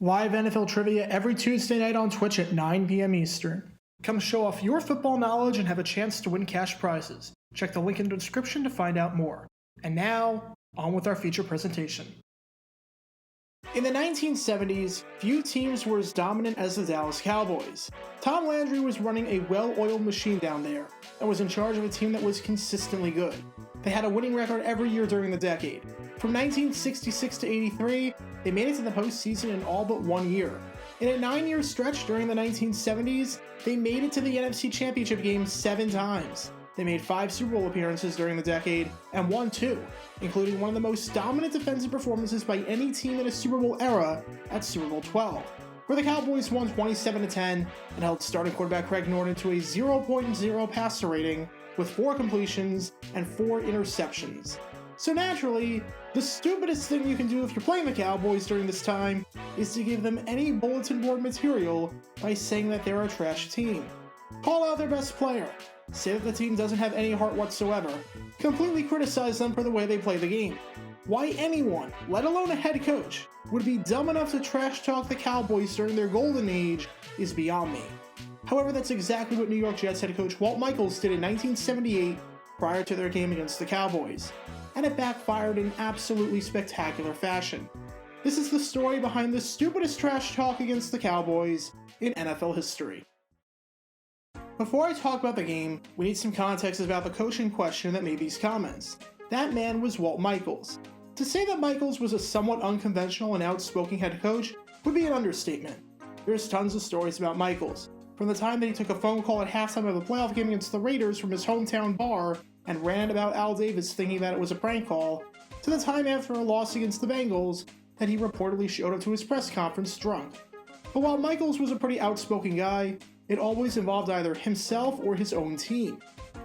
Live NFL trivia every Tuesday night on Twitch at 9 p.m. Eastern. Come show off your football knowledge and have a chance to win cash prizes. Check the link in the description to find out more. And now, on with our feature presentation. In the 1970s, few teams were as dominant as the Dallas Cowboys. Tom Landry was running a well-oiled machine down there and was in charge of a team that was consistently good. They had a winning record every year during the decade. From 1966 to 83, they made it to the postseason in all but 1 year. In a 9-year stretch during the 1970s, they made it to the NFC Championship game 7 times. They made 5 Super Bowl appearances during the decade and won 2, including one of the most dominant defensive performances by any team in a Super Bowl era at Super Bowl 12, where the Cowboys won 27-10 and held starting quarterback Craig Norton to a 0.0 passer rating with 4 completions and 4 interceptions. So naturally, the stupidest thing you can do if you're playing the Cowboys during this time is to give them any bulletin board material by saying that they're a trash team. Call out their best player, say that the team doesn't have any heart whatsoever, completely criticize them for the way they play the game. Why anyone, let alone a head coach, would be dumb enough to trash talk the Cowboys during their golden age is beyond me. However, that's exactly what New York Jets head coach Walt Michaels did in 1978 prior to their game against the Cowboys, and it backfired in absolutely spectacular fashion. This is the story behind the stupidest trash talk against the Cowboys in NFL history. Before I talk about the game, we need some context about the coach in question that made these comments. That man was Walt Michaels. To say that Michaels was a somewhat unconventional and outspoken head coach would be an understatement. There's tons of stories about Michaels, from the time that he took a phone call at halftime of the playoff game against the Raiders from his hometown bar and ran about Al Davis thinking that it was a prank call, to the time after a loss against the Bengals that he reportedly showed up to his press conference drunk. But while Michaels was a pretty outspoken guy, it always involved either himself or his own team.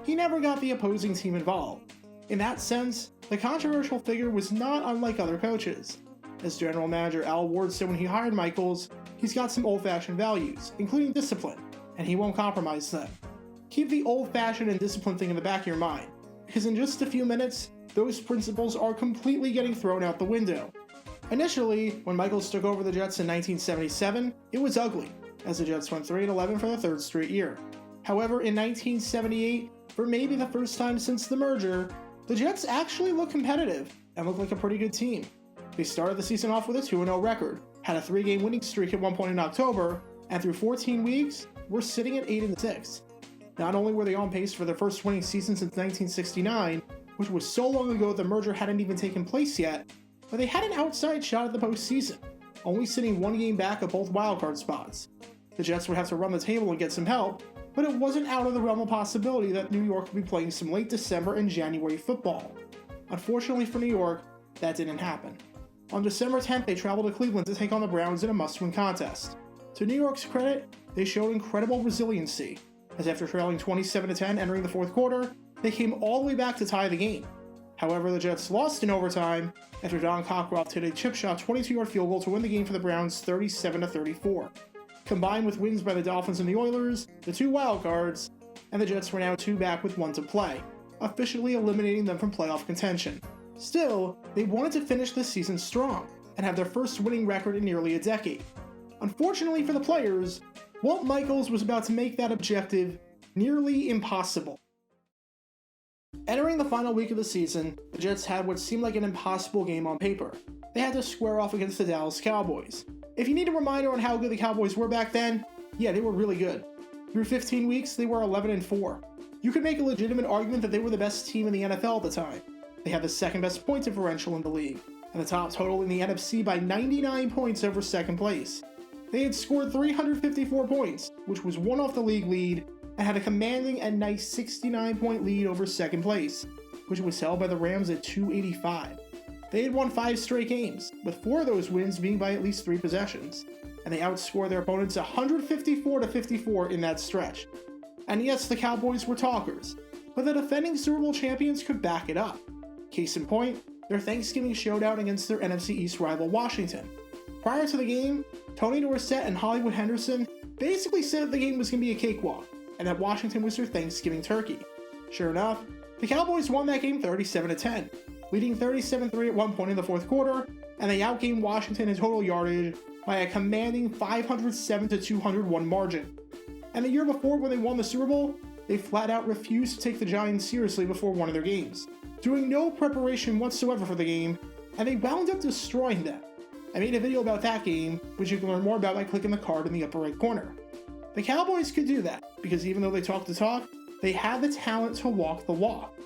He never got the opposing team involved. In that sense, the controversial figure was not unlike other coaches. As general manager Al Ward said when he hired Michaels, he's got some old-fashioned values, including discipline, and he won't compromise them. Keep the old-fashioned and discipline thing in the back of your mind, because in just a few minutes, those principles are completely getting thrown out the window. Initially, when Michaels took over the Jets in 1977, it was ugly, as the Jets went 3-11 for the 3rd straight year. However, in 1978, for maybe the first time since the merger, the Jets actually looked competitive and looked like a pretty good team. They started the season off with a 2-0 record, had a 3-game winning streak at one point in October, and through 14 weeks, were sitting at 8-6. Not only were they on pace for their first winning season since 1969, which was so long ago the merger hadn't even taken place yet, but they had an outside shot at the postseason, only sitting 1 game back of both wildcard spots. The Jets would have to run the table and get some help, but it wasn't out of the realm of possibility that New York would be playing some late December and January football. Unfortunately for New York, that didn't happen. On December 10th, they traveled to Cleveland to take on the Browns in a must-win contest. To New York's credit, they showed incredible resiliency, as after trailing 27-10 entering the 4th quarter, they came all the way back to tie the game. However, the Jets lost in overtime after Don Cockcroft hit a chip shot 22-yard field goal to win the game for the Browns 37-34. Combined with wins by the Dolphins and the Oilers, the 2 wildcards, and the Jets were now 2 back with 1 to play, officially eliminating them from playoff contention. Still, they wanted to finish this season strong and have their first winning record in nearly a decade. Unfortunately for the players, Walt Michaels was about to make that objective nearly impossible. Entering the final week of the season, the Jets had what seemed like an impossible game on paper. They had to square off against the Dallas Cowboys. If you need a reminder on how good the Cowboys were back then, yeah, they were really good. Through 15 weeks, they were 11-4. You could make a legitimate argument that they were the best team in the NFL at the time. They had the 2nd best point differential in the league, and the top total in the NFC by 99 points over 2nd place. They had scored 354 points, which was 1 off the league lead, and had a commanding and nice 69-point lead over 2nd place, which was held by the Rams at 285. They had won 5 straight games, with 4 of those wins being by at least 3 possessions, and they outscored their opponents 154-54 in that stretch. And yes, the Cowboys were talkers, but the defending Super Bowl champions could back it up. Case in point, their Thanksgiving showdown against their NFC East rival Washington. Prior to the game, Tony Dorsett and Hollywood Henderson basically said that the game was going to be a cakewalk, and that Washington was their Thanksgiving turkey. Sure enough, the Cowboys won that game 37-10, leading 37-3 at one point in the 4th quarter, and they outgained Washington in total yardage by a commanding 507-201 margin. And the year before, when they won the Super Bowl, they flat out refused to take the Giants seriously before one of their games, doing no preparation whatsoever for the game, and they wound up destroying them. I made a video about that game, which you can learn more about by clicking the card in the upper right corner. The Cowboys could do that, because even though they talk the talk, they had the talent to walk the walk.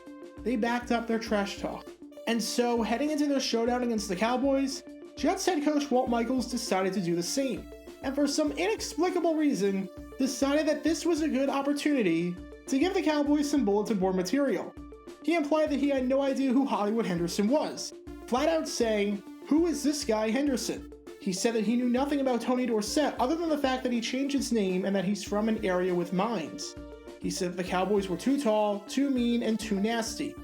They backed up their trash talk. And so, heading into their showdown against the Cowboys, Jets head coach Walt Michaels decided to do the same, and for some inexplicable reason, decided that this was a good opportunity to give the Cowboys some bulletin board material. He implied that he had no idea who Hollywood Henderson was, flat out saying, "Who is this guy Henderson?" He said that he knew nothing about Tony Dorsett other than the fact that he changed his name and that he's from an area with mines. He said that the Cowboys were too tall, too mean, and too nasty.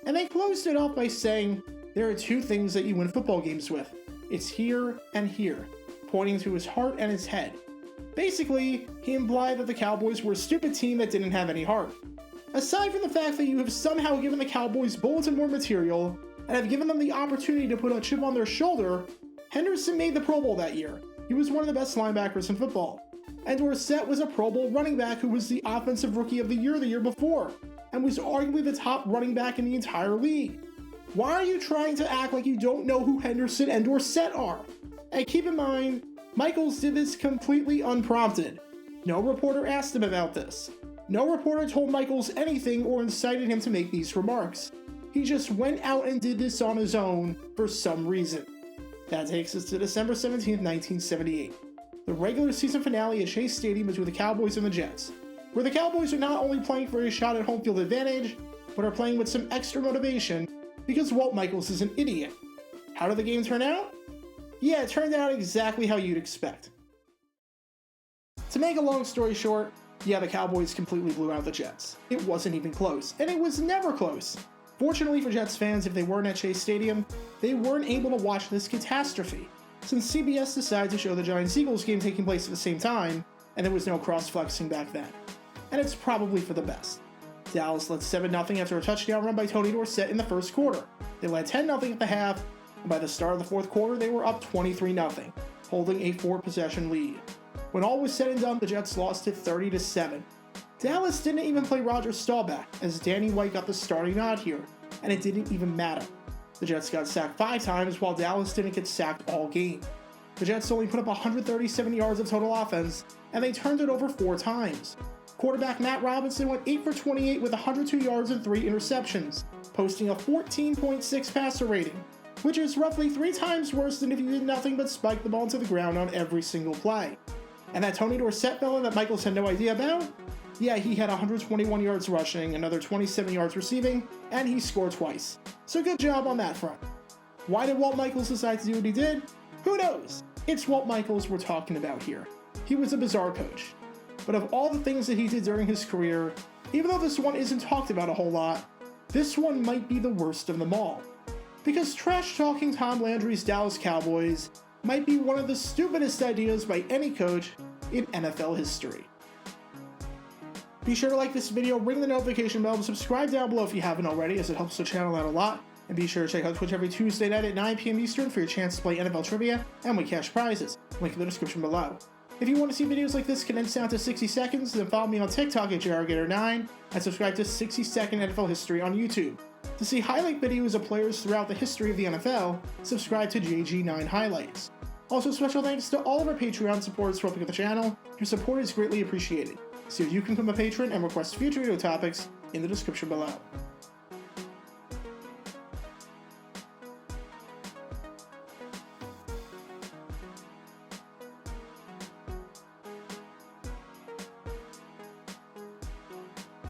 And they closed it off by saying, "There are two things that you win football games with. It's here and here," pointing to his heart and his head. Basically, he implied that the Cowboys were a stupid team that didn't have any heart. Aside from the fact that you have somehow given the Cowboys bulletin board material and have given them the opportunity to put a chip on their shoulder, Henderson made the Pro Bowl that year. He was one of the best linebackers in football. And Dorsett was a Pro Bowl running back who was the Offensive Rookie of the Year before, and was arguably the top running back in the entire league. Why are you trying to act like you don't know who Henderson and Dorsett are? And keep in mind, Michaels did this completely unprompted. No reporter asked him about this. No reporter told Michaels anything or incited him to make these remarks. He just went out and did this on his own for some reason. That takes us to December 17, 1978, the regular season finale at Chase Stadium between the Cowboys and the Jets, where the Cowboys are not only playing for a shot at home field advantage, but are playing with some extra motivation because Walt Michaels is an idiot. How did the game turn out? Yeah, it turned out exactly how you'd expect. To make a long story short, yeah, the Cowboys completely blew out the Jets. It wasn't even close, and it was never close. Fortunately for Jets fans, if they weren't at Chase Stadium, they weren't able to watch this catastrophe, since CBS decided to show the Giants-Eagles game taking place at the same time, and there was no cross-flexing back then. And it's probably for the best. Dallas led 7-0 after a touchdown run by Tony Dorsett in the first quarter. They led 10-0 at the half, and by the start of the fourth quarter, they were up 23-0, holding a 4-possession lead. When all was said and done, the Jets lost it 30-7. Dallas didn't even play Roger Staubach, as Danny White got the starting nod here, and it didn't even matter. The Jets got sacked 5 times, while Dallas didn't get sacked all game. The Jets only put up 137 yards of total offense, and they turned it over 4 times. Quarterback Matt Robinson went 8 for 28 with 102 yards and 3 interceptions, posting a 14.6 passer rating, which is roughly 3 times worse than if you did nothing but spike the ball into the ground on every single play. And that Tony Dorsett fella that Michaels had no idea about? Yeah, he had 121 yards rushing, another 27 yards receiving, and he scored twice. So good job on that front. Why did Walt Michaels decide to do what he did? Who knows? It's Walt Michaels we're talking about here. He was a bizarre coach. But of all the things that he did during his career, even though this one isn't talked about a whole lot, this one might be the worst of them all. Because trash-talking Tom Landry's Dallas Cowboys might be one of the stupidest ideas by any coach in NFL history. Be sure to like this video, ring the notification bell, and subscribe down below if you haven't already, as it helps the channel out a lot. And be sure to check out Twitch every Tuesday night at 9 p.m. Eastern for your chance to play NFL trivia and win cash prizes. Link in the description below. If you want to see videos like this condensed down to 60 seconds, then follow me on TikTok at JRGator9 and subscribe to 60-Second NFL History on YouTube. To see highlight videos of players throughout the history of the NFL, subscribe to JG9 Highlights. Also, special thanks to all of our Patreon supporters for helping the channel. Your support is greatly appreciated. See if you can become a patron and request future video topics in the description below.